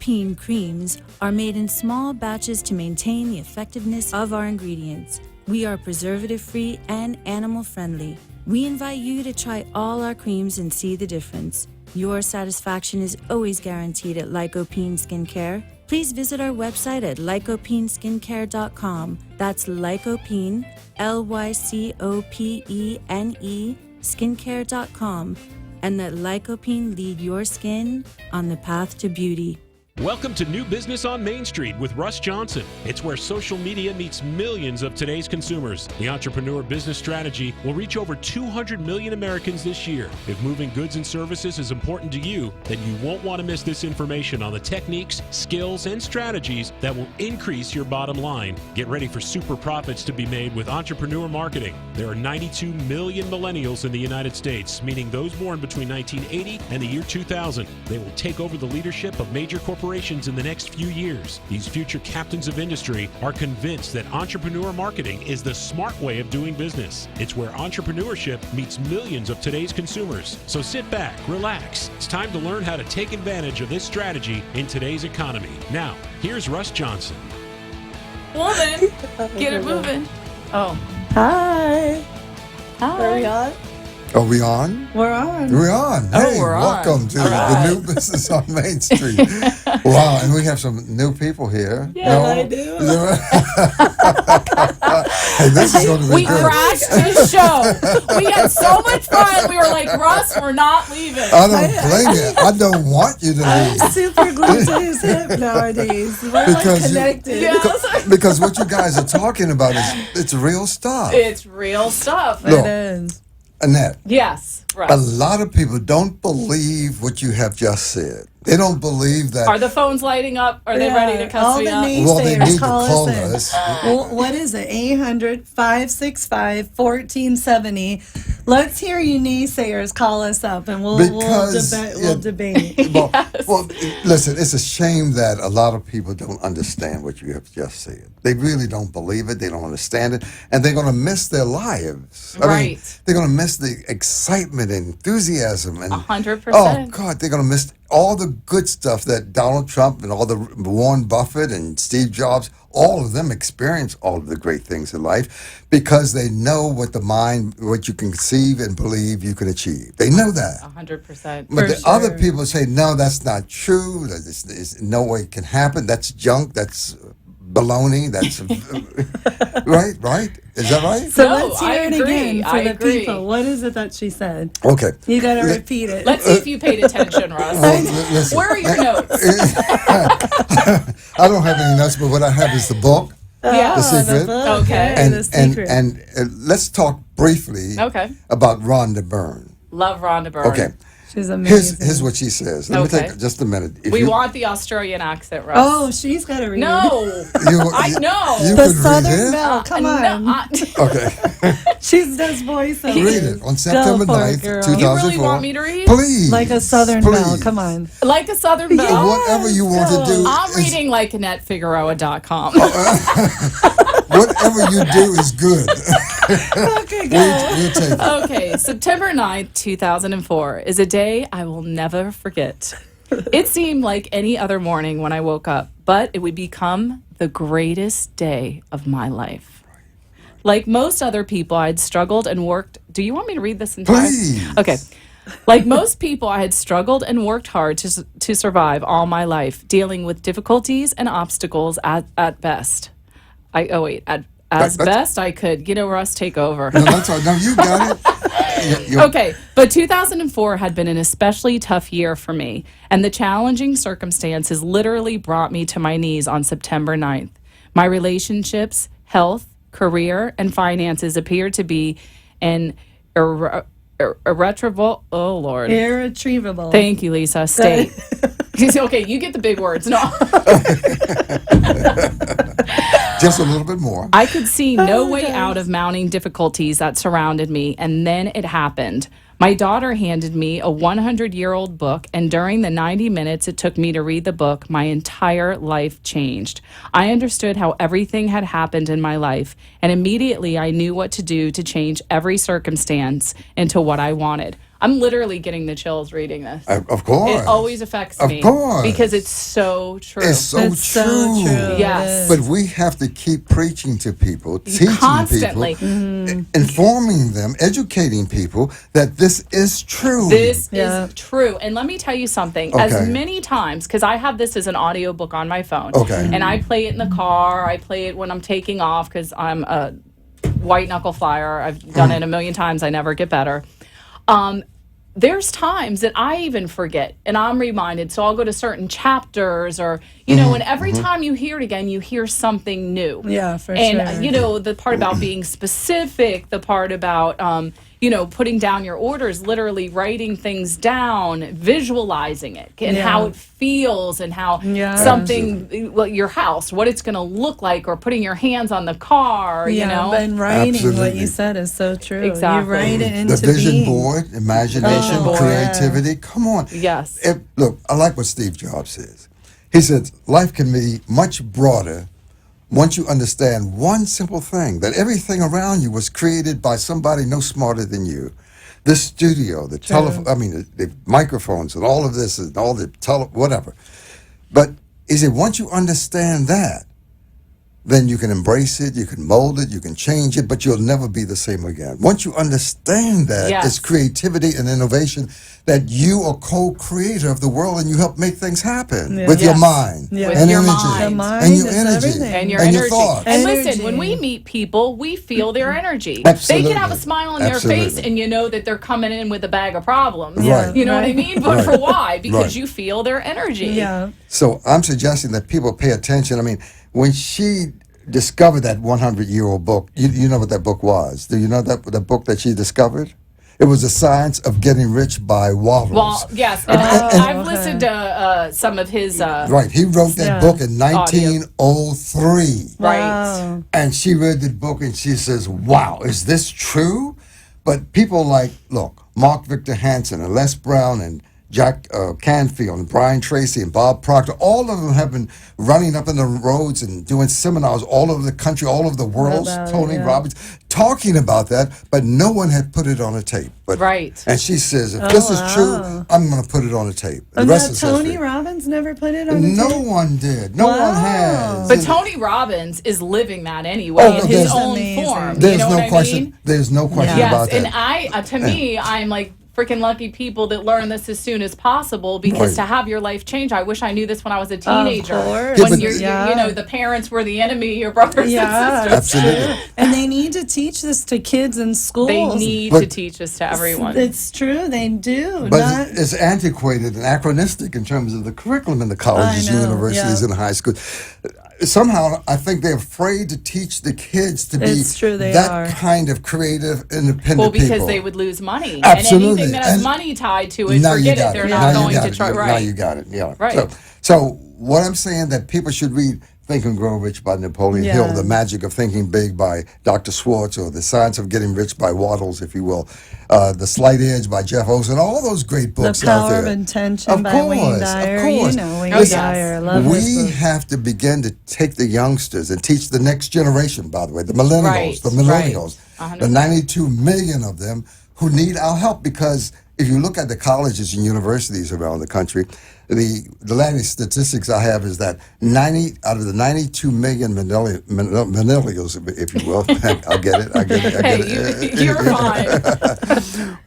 Lycopene creams are made in small batches to maintain the effectiveness of our ingredients. We are preservative-free and animal-friendly. We invite you to try all our creams and see the difference. Your satisfaction is always guaranteed at Lycopene Skincare. Please visit our website at lycopeneskincare.com. That's Lycopene, Lycopene, skincare.com. And let Lycopene lead your skin on the path to beauty. Welcome to New Business on Main Street with Russ Johnson. It's where social media meets millions of today's consumers. The Entrepreneur Business Strategy will reach over 200 million Americans this year. If moving goods and services is important to you, then you won't want to miss this information on the techniques, skills, and strategies that will increase your bottom line. Get ready for super profits to be made with entrepreneur marketing. There are 92 million millennials in the United States, meaning those born between 1980 and the year 2000. They will take over the leadership of major corporations in the next few years. These future captains of industry are convinced that entrepreneur marketing is the smart way of doing business. It's where entrepreneurship meets millions of today's consumers. So sit back, relax. It's time to learn how to take advantage of this strategy in today's economy. Now, here's Russ Johnson. Woman, get it moving. Oh. Hi. Hi. Are we on? Are we on? We're on. We're on. Oh, Hey, we're on. welcome to the New Business on Main Street. Wow, and we have some new people here. Yeah, No? I do. Hey, this is going to be We good. crashed his show. We had so much fun. We were like, Russ, we're not leaving. I don't blame you. I don't want you to I'm leave. super glued to his hip nowadays. We're like Because you- connected. Yes. Because what you guys are talking about it's real stuff. It's real stuff. Look. It is. Annette, Yes, a Russ. lot of people don't believe what you have just said. They don't believe that. Are the phones lighting up? Are they Yeah, ready to cuss all me the up? Well, they naysayers need to call call us in. us. Well, what is it? 800-565-1470. Let's hear you naysayers call us up and we'll Because, debate. Well, well, listen, it's a shame that a lot of people don't understand what you have just said. They really don't believe it. They don't understand it. And they're going to miss their lives. I mean, Right. they're going to miss the excitement and enthusiasm. And 100%. Oh, God, they're going to miss all the good stuff that Donald Trump and all the Warren Buffett and Steve Jobs, all of them experience all of the great things in life because they know what what you can conceive and believe you can achieve. They know that. 100%. But the For other sure. people say, no, that's not true. There's no way it can happen. That's junk. That's baloney. That's right? Is that right? So No, let's hear I it agree. again for I the agree. people. What is it that she said? Okay. You got to repeat it. Let's see if you paid attention, Russ. Listen, Where are your notes? I don't have any notes, but what I have is the book. Yeah. The secret. book. Okay. And, the secret. and let's talk briefly Okay. about Rhonda Byrne. Love Rhonda Byrne. Okay. She's amazing. Here's what she says. Let me Okay. take just a minute. If We you- want the Australian accent, Russ. Oh, she's got to read. No. you- I know. You The could read Southern it. Belle. Come No, on. Okay. She does voiceovers. Read it on September Go for 9th, it, girl. 2004. You really want me to read? Please. Like a Southern please. Belle. Come on. Like a Southern Belle. Yeah. Whatever you want to do. I'm is- reading like AnnetteFigueroa.com. Whatever you do is good. Okay, go. We'll take it. Okay, September 9th, 2004 is a day I will never forget. It seemed like any other morning when I woke up, but it would become the greatest day of my life. Like most other people, I had struggled and worked. Do you want me to read this entire? Please. Okay. Like most people, I had struggled and worked hard to survive all my life, dealing with difficulties and obstacles at best. As best I could. You know, Russ, take over. No, that's all right. No, you got it. You- Okay, but 2004 had been an especially tough year for me, and the challenging circumstances literally brought me to my knees on September 9th. My relationships, health, career, and finances appeared to be in irretrievable. Oh, Lord. Irretrievable. Thank you, Lisa. State. Okay, you get the big words. No. Just a little bit more. I could see no way out of mounting difficulties that surrounded me, and then it happened. My daughter handed me a 100-year-old book, and during the 90 minutes it took me to read the book, my entire life changed. I understood how everything had happened in my life, and immediately I knew what to do to change every circumstance into what I wanted. I'm literally getting the chills reading this. Of course. It always affects me. Of course. Because it's so true. It's so true. Yes. But we have to keep preaching to people, teaching Constantly. people, informing them, educating people that this is true. This is true. And let me tell you something. Okay. As many times, because I have this as an audiobook on my phone. Okay. And I play it in the car. I play it when I'm taking off because I'm a white knuckle flyer. I've done it a million times. I never get better. There's times that I even forget and I'm reminded. So I'll go to certain chapters or, you know, and every time you hear it again, you hear something new. Yeah, for and, sure. And, you know, the part about being specific, the part about, you know, putting down your orders, literally writing things down, visualizing it and how it feels and how something, well, your house, what it's going to look like, or putting your hands on the car, you know. And writing what you said is so true. Exactly. You write it into the vision being. board, imagination, creativity. Come on. Yes. Look, I like what Steve Jobs says. He said, life can be much broader once you understand one simple thing, that everything around you was created by somebody no smarter than you. This studio, the telephone, the microphones and all of this and all the whatever. But he said, once you understand that, then you can embrace it, you can mold it, you can change it, but you'll never be the same again. Once you understand that, it's creativity and innovation, that you are co-creator of the world and you help make things happen with your mind With and your energy mind. and your is energy everything. And your and energy. your thoughts. And listen, when we meet people, we feel their energy. Absolutely. They can have a smile on their face Absolutely. and you know that they're coming in with a bag of problems. Right. You know what I mean? But Right. for why? Because Right. you feel their energy. Yeah. So I'm suggesting that people pay attention. I mean, when she discovered that 100-year-old book, you know what that book was. Do you know that the book that she discovered? It was The Science of Getting Rich by Wattles. Well, yes. And I've listened to some of his... right. He wrote that book in 1903. Right. And she read the book and she says, wow, is this true? But people like, look, Mark Victor Hansen and Les Brown and Jack Canfield and Brian Tracy and Bob Proctor, all of them have been running up in the roads and doing seminars all over the country, all over the world, Tony Robbins, talking about that, but no one had put it on a tape. But, and she says, if this is true, I'm going to put it on a tape. The rest is Tony history. Robbins never put it on a tape? No one did. No one has. But Tony Robbins is living that anyway in his own form. There's You know no what question. I mean? There's no question Yes, about that. and to me, I'm like, freaking lucky people that learn this as soon as possible, because to have your life change, I wish I knew this when I was a teenager. Of course. When you know, the parents were the enemy, your brothers and sisters. Absolutely. And they need to teach this to kids in schools. They need to teach this to everyone. It's true, they do. But it's antiquated and anachronistic in terms of the curriculum in the colleges, universities, and high schools. Somehow, I think they're afraid to teach the kids to be kind of creative, independent people. Well, because they would lose money. Absolutely. And anything that has money tied to it, forget it. They're not going to try. Now you got it. Yeah. Right. So what I'm saying that people should read Think and Grow Rich by Napoleon Hill, The Magic of Thinking Big by Dr. Schwartz, or The Science of Getting Rich by Wattles, if you will. The Slight Edge by Jeff Olson, all those great books out there. The Power of Intention by Wayne Dyer. Of course. You know Wayne Dyer. I love his We book. have to begin to take the youngsters and teach the next generation, by the way, the millennials, the 92 million of them who need our help, because if you look at the colleges and universities around the country, the latest statistics I have is that 90 out of the 92 million millennials, if you will, I'll get it. You're fine.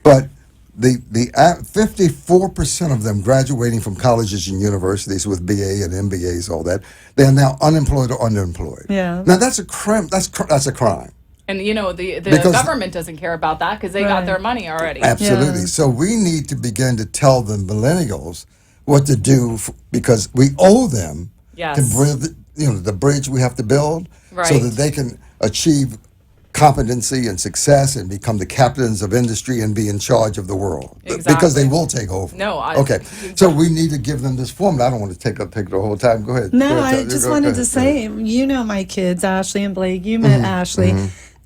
But the 54% of them graduating from colleges and universities with BA and MBAs, all that, they are now unemployed or underemployed. Yeah. Now that's a crime. That's a crime. And you know the government doesn't care about that because they got their money already. Absolutely. Yeah. So we need to begin to tell the millennials what to do because we owe them to build, the bridge we have to build so that they can achieve competency and success and become the captains of industry and be in charge of the world. Exactly. Because they will take over. Okay. So we need to give them this formula. I don't want to take the whole time. Go ahead. No, Go ahead. I just wanted to say, you know my kids, Ashley and Blake. You met Ashley.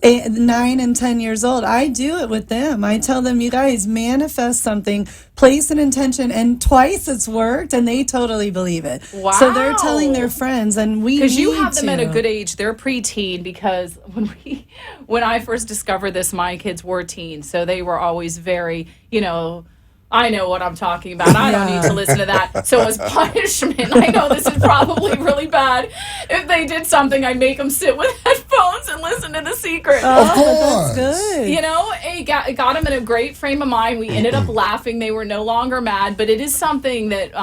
9 and 10 years old. I do it with them. I tell them, you guys manifest something, place an intention, and twice it's worked, and they totally believe it. Wow. So they're telling their friends, and we because you need have them to. at a good age. They're preteen, because when I first discovered this, my kids were teens, so they were always very, I know what I'm talking about. I don't need to listen to that. So as punishment, I know this is probably really bad. If they did something, I make them sit with headphones and listen to The Secret. Of course. That's good. It got them in a great frame of mind. We ended up laughing. They were no longer mad. But it is something that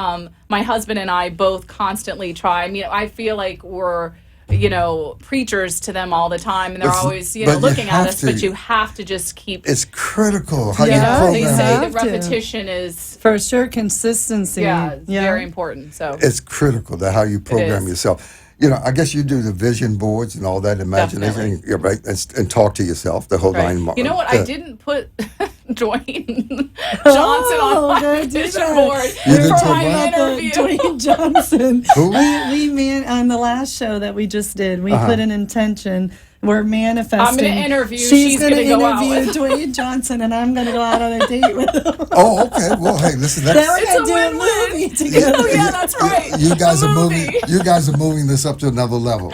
my husband and I both constantly try. I mean, I feel like we're preachers to them all the time, and they're always, looking at us, but you have to just keep. It's critical how you They program. say have that to. repetition is, For sure, consistency. it's very important. So It's critical to how you program is. yourself. I guess you do the vision boards and all that imagination, Definitely. right? And talk to yourself the whole right. nine. You know what? I didn't put Dwayne Johnson on my don't do vision that. board You didn't for put my what? interview. Dwayne Johnson. Who? We on the last show that we just did, we put an intention. We're manifesting. I'm going to interview. She's going to gonna go out interview with. Dwayne Johnson, and I'm going to go out on a date with him. Oh, okay. Well, hey, listen. Then That's, we're It's going a to do a win-win. movie together. Oh yeah, that's right. you guys A are movie. moving. You guys are moving this up to another level.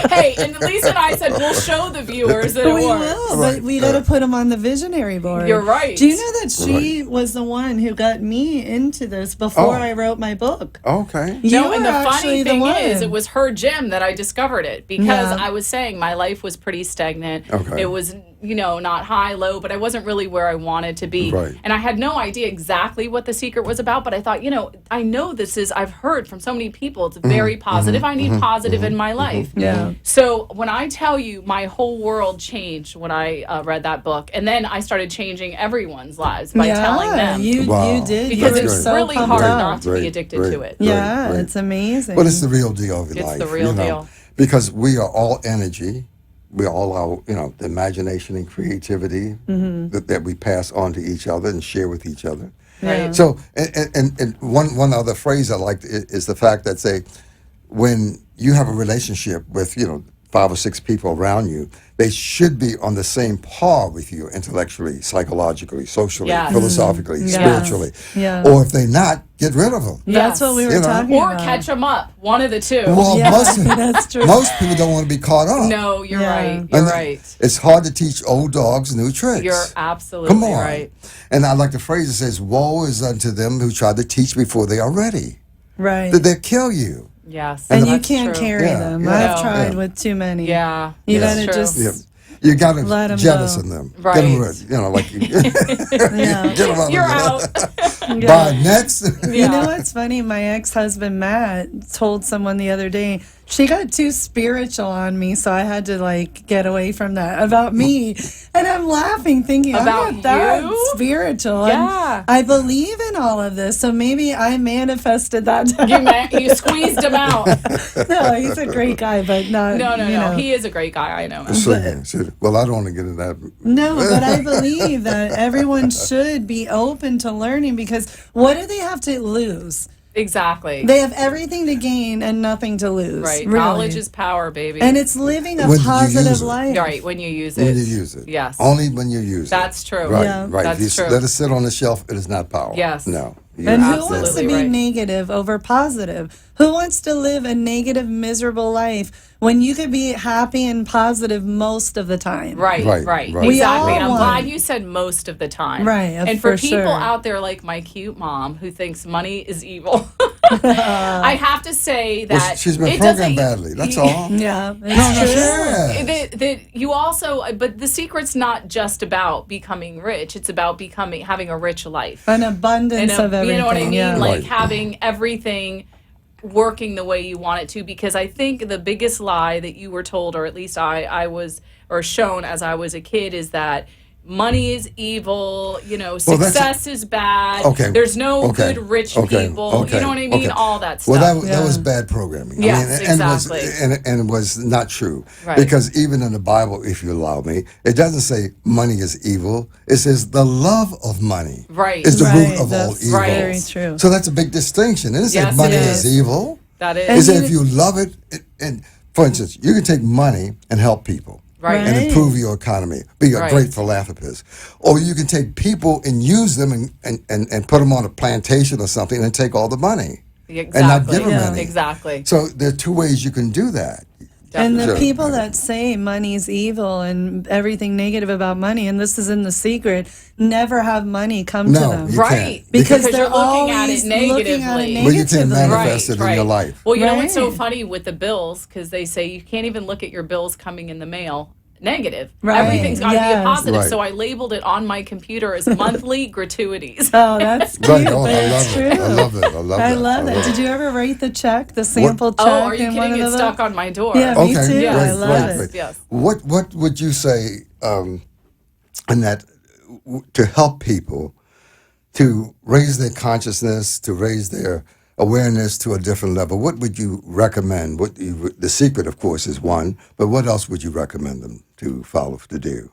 Hey, and Lisa and I said we'll show the viewers that it We works. will, Right. but we got to put him on the visionary board. You're right. Do you know that she was the one who got me into this before Oh. I wrote my book? Okay. You No, and were the funny actually thing one. is, it was her gym that I discovered it, because Yeah. I was saying my life was pretty stagnant. Okay. It was, not high, low, but I wasn't really where I wanted to be. Right. And I had no idea exactly what The Secret was about, but I thought, I know I've heard from so many people, it's very positive. I need positive in my life. Yeah. So when I tell you, my whole world changed when I read that book, and then I started changing everyone's lives by telling them. Wow. You did. because you were it's so really pumped hard up. not to be Great, addicted great. to it. Yeah, Right. it's amazing. Well, it's the real deal of your It's life. the real deal. Because we are all energy. We all are, the imagination and creativity that we pass on to each other and share with each other. Right. So, and one other phrase I like is the fact that, say, when you have a relationship with, 5 or 6 people around you, they should be on the same par with you intellectually, psychologically, socially, Yes. philosophically, Yes. spiritually. Yeah. Or if they're not, get rid of them. That's what we were You know. talking Or about. catch them up, one of the two. Well, Yeah, most that's true. most people don't want to be caught up. No, you're Yeah. right. You're And right. It's hard to teach old dogs new tricks. You're absolutely Come on. right. And I like the phrase that says, "Woe is unto them who try to teach before they are ready. Right. That they'll kill you." Yes. And you that's can't true. carry Yeah, them. yeah. I've No. tried Yeah. with too many. Yeah. You that's gotta true. just Yeah. You got to Let 'em jealous go. of them. Right. Get them rid. Like you, Yeah. get them out. You're of out. Buy nets. Yeah. You know what's funny? My ex-husband Matt told someone the other day she got too spiritual on me, so I had to get away from that about me. And I'm laughing, thinking About I'm not that you? spiritual. Yeah. And I believe in all of this, so maybe I manifested that. You squeezed him out. No, he's a great guy, but not. No. you know. He is a great guy. I know. So, well, I don't want to get into that. No, but I believe that everyone should be open to learning, because what do they have to lose? Exactly. They have everything to gain and nothing to lose. Right. really. Knowledge is power, baby. And it's living a When did you positive use it? life. right when you use it. When you use it. Yes. Only when you use it. That's true. Right. Yeah. Right. That's if you true. let it sit on the shelf, it is not power. Yes. No. And who Absolutely wants to be right. negative over positive? Who wants to live a negative, miserable life when you could be happy and positive most of the time? Right, Right, right, right. We exactly. all And I'm want- glad you said most of the time. Right, And for for people sure. out there like my cute mom who thinks money is evil, I have to say that Well, she's been it programmed doesn't- badly. That's all. Yeah, it's No, true. sure. That you also, but the secret's not just about becoming rich. It's about having a rich life. An abundance of everything. You know what I mean? Yeah. Like Right. having everything working the way you want it to. Because I think the biggest lie that you were told, or at least I was, or shown as I was a kid, is that money is evil, that's- success is bad. Okay. There's no Okay. good rich Okay. people. Okay. You know what I mean? Okay. All that stuff. Well, that Yeah. was bad programming. Yes, exactly. And it was not true. Right. Because even in the Bible, if you allow me, it doesn't say money is evil. It says the love of money Right. is the Right, root of all that's evil. very true. So that's a big distinction. It doesn't Yes, say money it is is. evil. That It is. says if you love it, and for instance, you can take money and help people. Right. and improve your economy. Be a great philanthropist. Or you can take people and use them and put them on a plantation or something and take all the money. Exactly. And not give them any. Exactly. So there are two ways you can do that. And the Sure. people that say money's evil and everything negative about money, and this is in the secret, never have money come to them. You Right. can't. Because you're they're looking at always it negatively. looking at it Well, you can't negatively. manifest it in your life. Well, you know what's so Right. funny with the bills? Because they say you can't even look at your bills coming in the mail negative. Right. Everything's got to be a Yes. positive. Right. So I labeled it on my computer as monthly gratuities. Oh, that's cute. Right. Oh, but I it's love true. it. I love it. I love I that. love that. Did you ever write the check, the sample check? Oh, are you in one kidding? of It's the stuck on my door. Yeah, me Okay, too. Yes, I great, love great, it. great. Yes. What would you say, Annette, to help people to raise their consciousness, to raise their awareness to a different level? What would you recommend? The secret, of course, is one, but what else would you recommend them to follow, to do?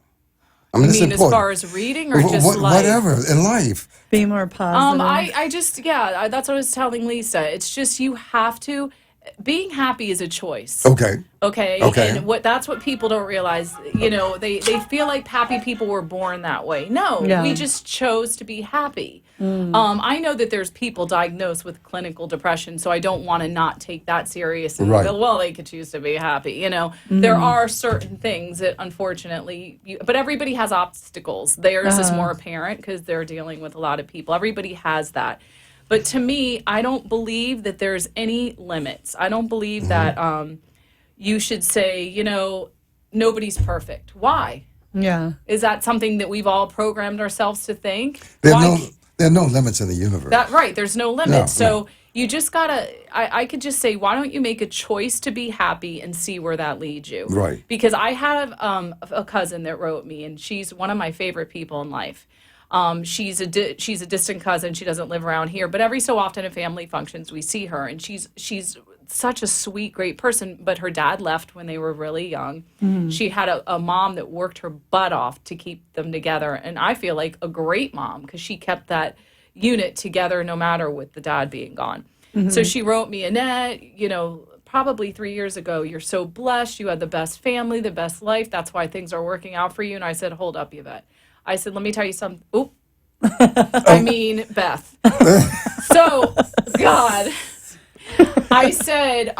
I mean, You it's mean as important. far as reading or just life? Whatever in life. Be more positive. I just, that's what I was telling Lisa. It's just you have to, being happy is a choice. Okay. Okay. Okay. And that's what people don't realize. You know, they feel like happy people were born that way. No, Yeah. we just chose to be happy. I know that there's people diagnosed with clinical depression, so I don't want to not take that serious. And Right. go, well, they could choose to be happy. You know, there are certain things that unfortunately, but everybody has obstacles. Theirs is more apparent because they're dealing with a lot of people. Everybody has that. But to me, I don't believe that there's any limits. I don't believe that you should say, you know, nobody's perfect. Why? yeah. Is that something that we've all programmed ourselves to think? There Why? are no limits in the universe. Right, there's no limits. No, So you just gotta, I could just say, why don't you make a choice to be happy and see where that leads you? Right. Because I have a cousin that wrote me, and she's one of my favorite people in life. She's a distant cousin. She doesn't live around here, but every so often at family functions we see her, and she's such a sweet, great person. But her dad left when they were really young. She had a mom that worked her butt off to keep them together, and I feel like a great mom because she kept that unit together no matter with the dad being gone. So she wrote me, Annette, you know, probably 3 years ago, you're so blessed. You had the best family, the best life. That's why things are working out for you. And I said, hold up, Yvette. I said, let me tell you something. Oop. I mean, Beth. So, God, I said,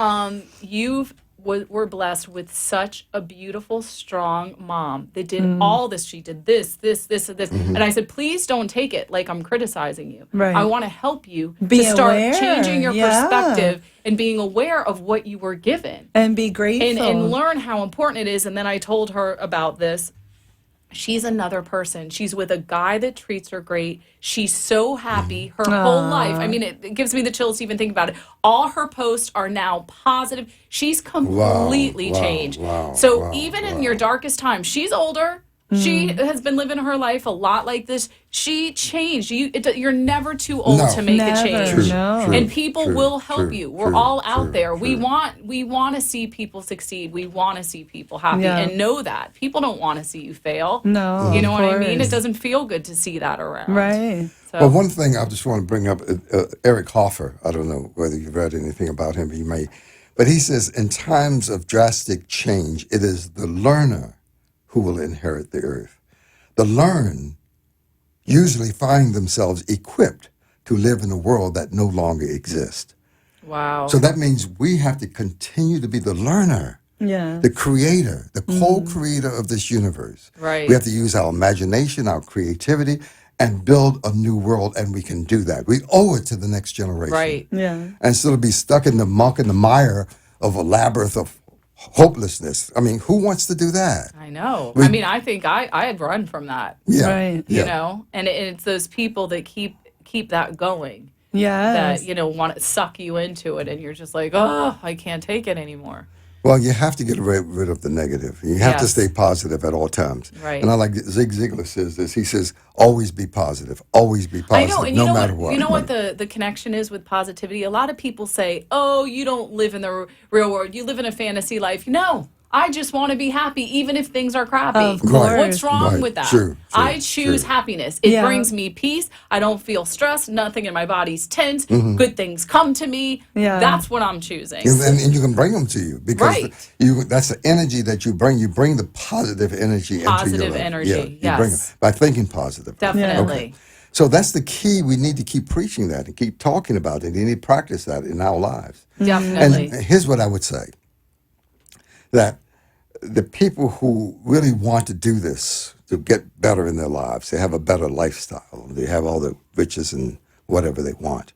were blessed with such a beautiful, strong mom that did all this. She did this, and this. And I said, please don't take it like I'm criticizing you. Right. I want to help you Be to start aware. changing your Yeah. perspective and being aware of what you were given And be grateful. and learn how important it is. And then I told her about this. She's another person. She's with a guy that treats her great. She's so happy her whole life. I mean, it gives me the chills to even think about it. All her posts are now positive. She's completely changed. So even in your darkest time, she's older. She has been living her life a lot like this. She changed. You're never too old No. to make Never. a change. True, No. true, And people true, will help true, you. We're true, all out true, there. true. We want to see people succeed. We want to see people happy Yeah. and know that. People don't want to see you fail. No, You know of what I mean? course. It doesn't feel good to see that around. Right. So, Well, one thing I just want to bring up, Eric Hoffer, I don't know whether you've read anything about him, you may, but he says, in times of drastic change, it is the learner who will inherit the earth. The learned usually find themselves equipped to live in a world that no longer exists. wow. So that means we have to continue to be the learner, Yeah. the creator, the co-creator of this universe. Right. We have to use our imagination, our creativity, and build a new world, and we can do that. We owe it to the next generation. Right. Yeah. And instead of be stuck in the muck and the mire of a labyrinth of hopelessness. I mean, who wants to do that? I know. I mean, I think I had run from that. Yeah. Right. You Yeah. know, and it's those people that keep that going. Yes. That want to suck you into it, and you're just like, oh, I can't take it anymore. Well, you have to get rid of the negative. You have to Yes. stay positive at all times. Right. And I like Zig Ziglar says this. He says, always be positive. Always be positive, I know, and no you know matter what? what. You know what the connection is with positivity? A lot of people say, "Oh, you don't live in the real world. You live in a fantasy life." No, I just want to be happy, even if things are crappy. Of course. What's wrong Right. with that? True, I choose true. happiness. It Yeah. brings me peace. I don't feel stressed. Nothing in my body's tense. Good things come to me. Yeah. That's what I'm choosing. And you can bring them to you because Right. that's the energy that you bring. You bring the positive energy into your Positive life. energy, You bring yes. it by thinking positive. Definitely. So that's the key. We need to keep preaching that and keep talking about it. You need to practice that in our lives. Definitely. And here's what I would say: that the people who really want to do this to get better in their lives, they have a better lifestyle, they have all the riches and whatever they want.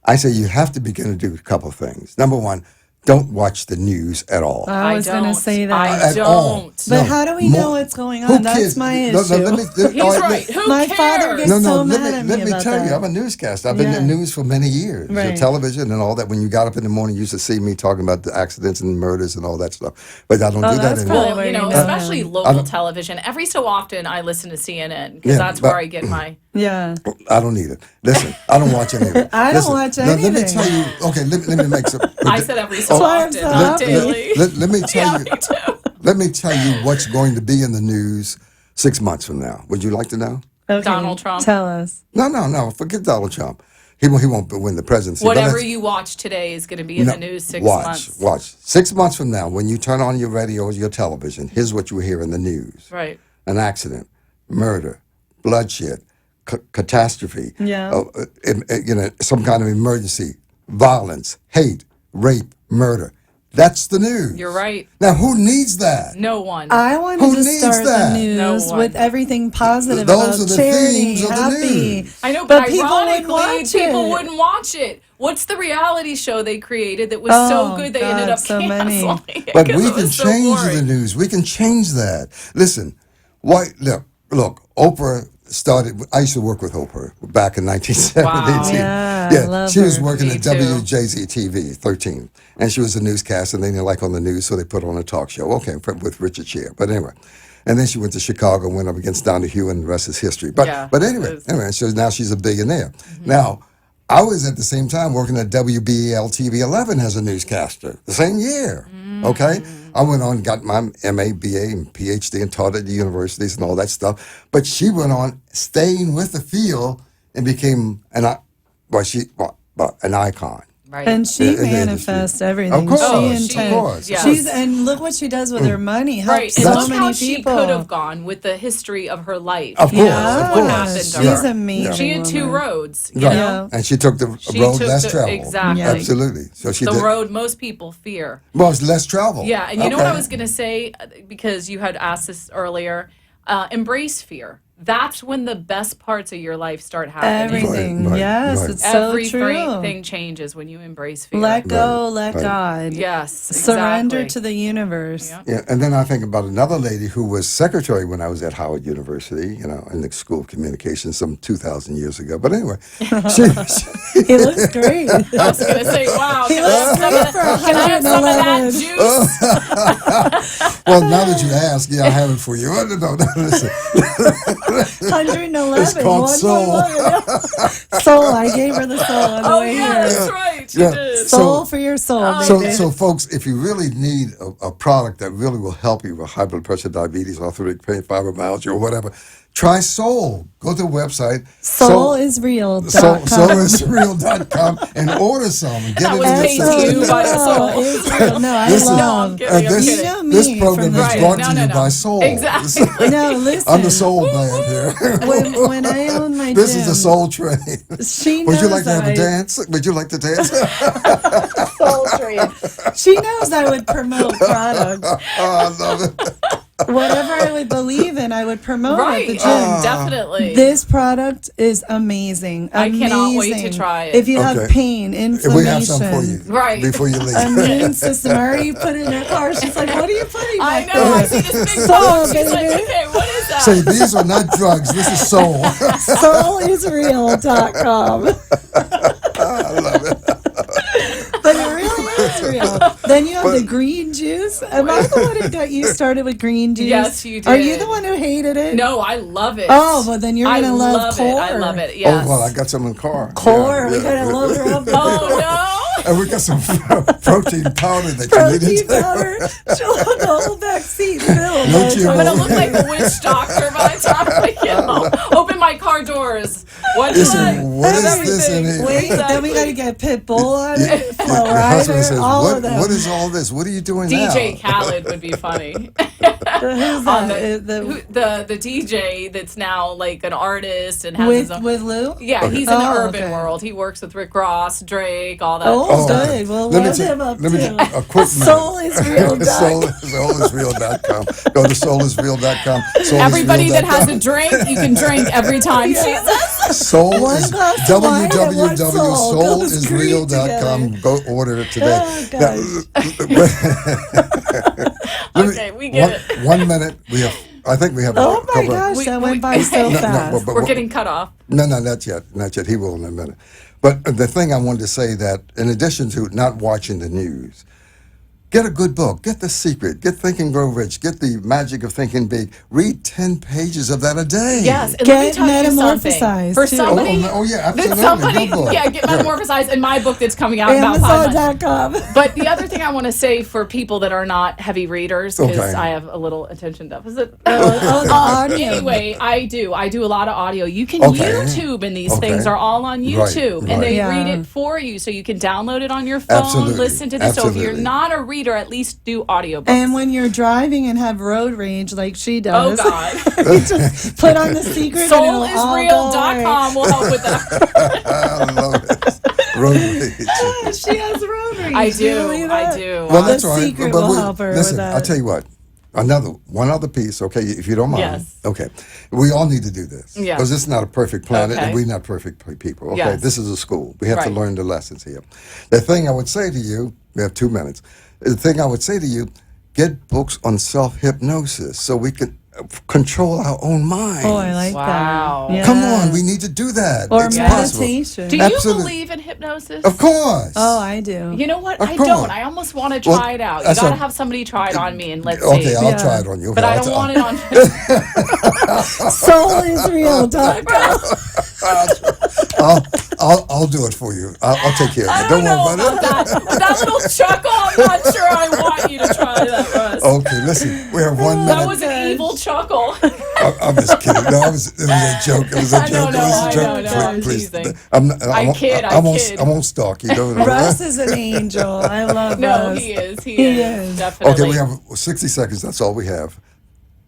I say you have to begin to do a couple of things. Number one, don't watch the news at all. I was going to don't. say that. I At all. don't. But No, how do we know what's going on? Who That's cares? my No, issue. let me, He's all right, right. Who My cares? father gets so mad at let me me about tell you, that. I'm a newscaster. I've been in Yeah. news for many years. Your Right. television and all that. When you got up in the morning, you used to see me talking about the accidents and murders and all that stuff. But I don't do that that's anymore. probably Well, where you know, you know especially him. local television. Every so often, I listen to CNN because Yeah, that's but- where I get my. Yeah. I don't need it. Listen, I don't watch any of it. I don't Listen, watch now, let me anything. tell you. Okay, let me make some. I said every so why I'm often, so not happy. daily. Let me tell Yeah, you. me too. Let me tell you what's going to be in the news 6 months from now. Would you like to know? Okay. Donald Trump. Tell us. No. Forget Donald Trump. He won't win the presidency. but Whatever let's- you watch today is going to be in the news 6 watch, months. Watch. 6 months from now, when you turn on your radio or your television, here's what you hear in the news: Right. an accident, murder, bloodshed, catastrophe. Yeah. Some kind of emergency, violence, hate, rape, murder. That's the news. You're right. Now, who needs that? No one. I wanted Who to needs start that? the news No one. with everything positive Those are about the charity, themes of the happy. news. I know, but people wouldn't ironically, watch people it. wouldn't watch it. What's the reality show they created that was so Oh, good they ended God, up so many. canceling it But 'cause we it can was so change the boring. news. We can change that. Listen, look. Oprah started. I used to work with Oprah back in 1970. Wow. Yeah, I love she was her. working Me at too. WJZ TV 13, and she was a newscaster. And they didn't like on the news, so they put her on a talk show. Okay, with Richard Scher. But anyway, and then she went to Chicago, went up against Donna Hugh, and the rest is history. But Yeah, but it anyway, is. so now she's a billionaire. Now. I was at the same time working at WBEL TV 11 as a newscaster the same year. Okay, I went on, got my MA, BA, and PhD, and taught at the universities and all that stuff. But she went on staying with the field and became an icon. Right. And she In the manifests industry. everything. Of course, she of intends. course. Yes. She's and look what she does with her money. Helps Right, and so look many how people. she could have gone with the history of her life. Of course, Yeah, of course. happened to she's her. amazing. She had two woman. roads, you Right. know? Yeah. And she took the She road took less the- traveled. exactly. Yeah. Absolutely. So she The did. road most people fear. Well, it's less travel. Yeah, and you know what I Okay. was going to say, because you had asked this earlier, embrace fear. That's when the best parts of your life start happening. Everything. Right, Yes, right. it's so true. Everything changes when you embrace fear. Let go, Right, let right. God. Yes, Surrender exactly. to the universe. Yeah. Yeah, and then I think about another lady who was secretary when I was at Howard University, in the School of Communications some 2,000 years ago. But anyway, she He looks great. I was going to say, wow, He can I have looks some great of for that, can I have some of that 111. juice? well, now that you ask, yeah, I have it for you. No, listen. 111. It's called 111. soul. Soul. I gave her the soul on the Oh, way yeah, here. that's right. She Yeah. did. Soul for your soul, So, baby. so, folks, if you really need a product that really will help you with high blood pressure, diabetes, arthritic pain, fibromyalgia, or whatever, try Soul. Go to the website. Soulisreal.com. Soulisreal.com and order some and get That it was in paid your to system. you by the soul. Israel. No, I This is- No, I'm love. kidding. I'm this, kidding. You know me this program from is the- brought Right. to No, you no, by no. Soul. Exactly. No, listen. I'm the Soul man here. When I own my This gym, is the Soul Train. she knows Would you like to that have a I- dance? Would you like to dance? Soul Train. She knows I would promote products. Oh, I love it. Whatever I would believe in, I would promote at the Right. gym. Definitely. This product is amazing. I cannot wait to Amazing. try it. If you have Okay. pain, If inflammation, we have some for you Right. before you leave. immune system. I already put it in her car. She's like, "What are you putting I back know. I there?" see this big Soul, box. She's like, baby. okay, what is that? Say, these are not drugs. This is soul. Soulisreal.com. I love it. But it really is real. Then you have the green juice. Am I the one who got you started with green juice? Yes, you did. Are you the one who hated it? No, I love it. Oh, well, then you're going to love it. core. I love it. Yes. Oh, well, I got some in the car. Core. We Yeah, got to load her up. Oh, no. And we got some protein powder that you Protein need to powder. She'll have the whole back seat filled. No by the GMO. time- I'm going to look like a witch doctor by the time I get home. Open my car doors. What do Listen, what is this in here? Wait, then we got to get Pitbull on it. Your Flow husband Rider, says, all of them. what is all this? What are you doing now? DJ Khaled would be funny. Who's On that? the DJ that's now like an artist and has his own. With Lou? Yeah, he's in the Oh, urban okay. world. He works with Rick Ross, Drake, all that. Oh, stuff. good. Well, Let me let tell- him up let me too. tell- a quick Soulisreal.com. Soulisreal.com. Go to soulisreal.com. Everybody that has a drink, you can drink every time. Jesus. Soul One is glass of wine and one soul goes great www.soulisreal.com. Go order it today. Oh, gosh. Okay, we get it. 1 minute. I think we have. Oh a my couple gosh, We- that we- went by so No, no, fast. but- We're getting cut off. No, not yet. Not yet. He will in a minute. But the thing I wanted to say that in addition to not watching the news, get a good book. Get The Secret. Get Think and Grow Rich. Get The Magic of Thinking Big. Read 10 pages of that a day. Yes, and Get let me tell you something. Metamorphosized, For too. somebody, Oh, yeah, absolutely. that somebody, Good book. yeah, get Metamorphosized in my book that's coming out in about 5 months. Amazon.com. But the other thing I want to say for people that are not heavy readers, because Okay. I have a little attention deficit. the audio. Anyway, I do a lot of audio. You can Okay. YouTube, and these Okay. things are all on YouTube, Right, and they right. read Yeah. it for you, so you can download it on your phone, Absolutely. listen to this. So if you're Absolutely. not a reader, at least do audiobooks. And when you're driving and have road rage like she Oh does, God! just put on The Secret and it'll all go away. Soulisreal.com will help with that. I love it. Road rage. She has road rage. I you do. believe I that? do. Well, The that's all right. Secret will help her with listen, that. I'll tell you what. One other piece, okay, if you don't mind. Yes. Okay. We all need to do this. Yeah. Because it's not a perfect planet Okay. and we're not perfect people. Okay. Yes. This is a school. We have to Right. learn the lessons here. The thing I would say to you, we have 2 minutes. The thing I would say to you, get books on self-hypnosis so we can control our own mind. Oh, I like Wow. that. Come Yeah. on, we need to do that. Or It's possible. meditation. Do you Absolutely. believe in hypnosis? Of course. Oh, I do. You know what? Of I course. don't. I almost want to Well, try it out. You that's got to a- have somebody try it on me and let's Okay, see. I'll Yeah. try it on you. But Okay, I I'll don't t- want it on. Soulisreal.com. I'll do it for you. I'll take care of I it. don't Don't know worry about about it. that. With that little chuckle, I'm not sure I want you to try that, Russ. Okay, listen. We have 1 minute. That was an evil chuckle. I'm just kidding. No, it was a joke. It was a I joke. know, It was I a joke. know, I'm teasing. I I won't- kid, I I won't. kid. I won't stalk you. Don't Russ is an angel. I love No, Russ. he is. He He is. is. Definitely. Okay, we have 60 seconds. That's all we have.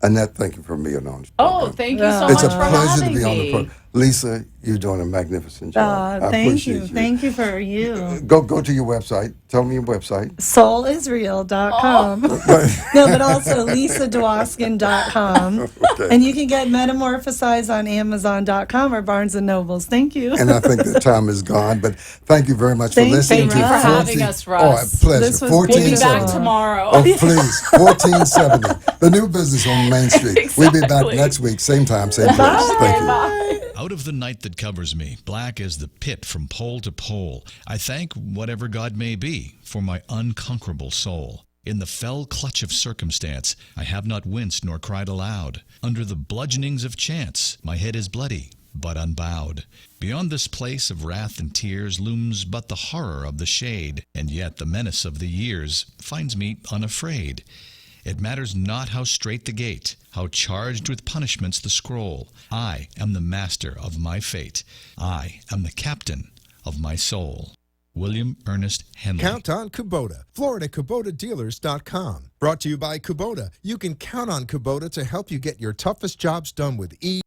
Annette, thank you for being on. Oh, thank you so It's much a for pleasure to having be on the me. program. Lisa, you're doing a magnificent job. I Thank appreciate you. Thank you for you. Go to your website. Tell me your website. Soulisreal.com. No, but also lisadwoskin.com. Okay. And you can get Metamorphosized on Amazon.com or Barnes & Nobles. Thank you. And I think the time is gone, but thank you very much for Thank you, listening. Thank you for Russ. having us, Russ. Oh, a pleasure. This was We'll be 1470. back tomorrow. Oh, please. 1470. The new business on Main Street. We'll be back Exactly. next week, same time, same place. Thank you. Bye. Out of the night that covers me, black as the pit from pole to pole, I thank whatever God may be for my unconquerable soul. In the fell clutch of circumstance, I have not winced nor cried aloud. Under the bludgeonings of chance, my head is bloody, but unbowed. Beyond this place of wrath and tears looms but the horror of the shade, and yet the menace of the years finds me unafraid. It matters not how strait the gate, how charged with punishments the scroll. I am the master of my fate. I am the captain of my soul. William Ernest Henley. Count on Kubota. FloridaKubotaDealers.com. Brought to you by Kubota. You can count on Kubota to help you get your toughest jobs done with ease.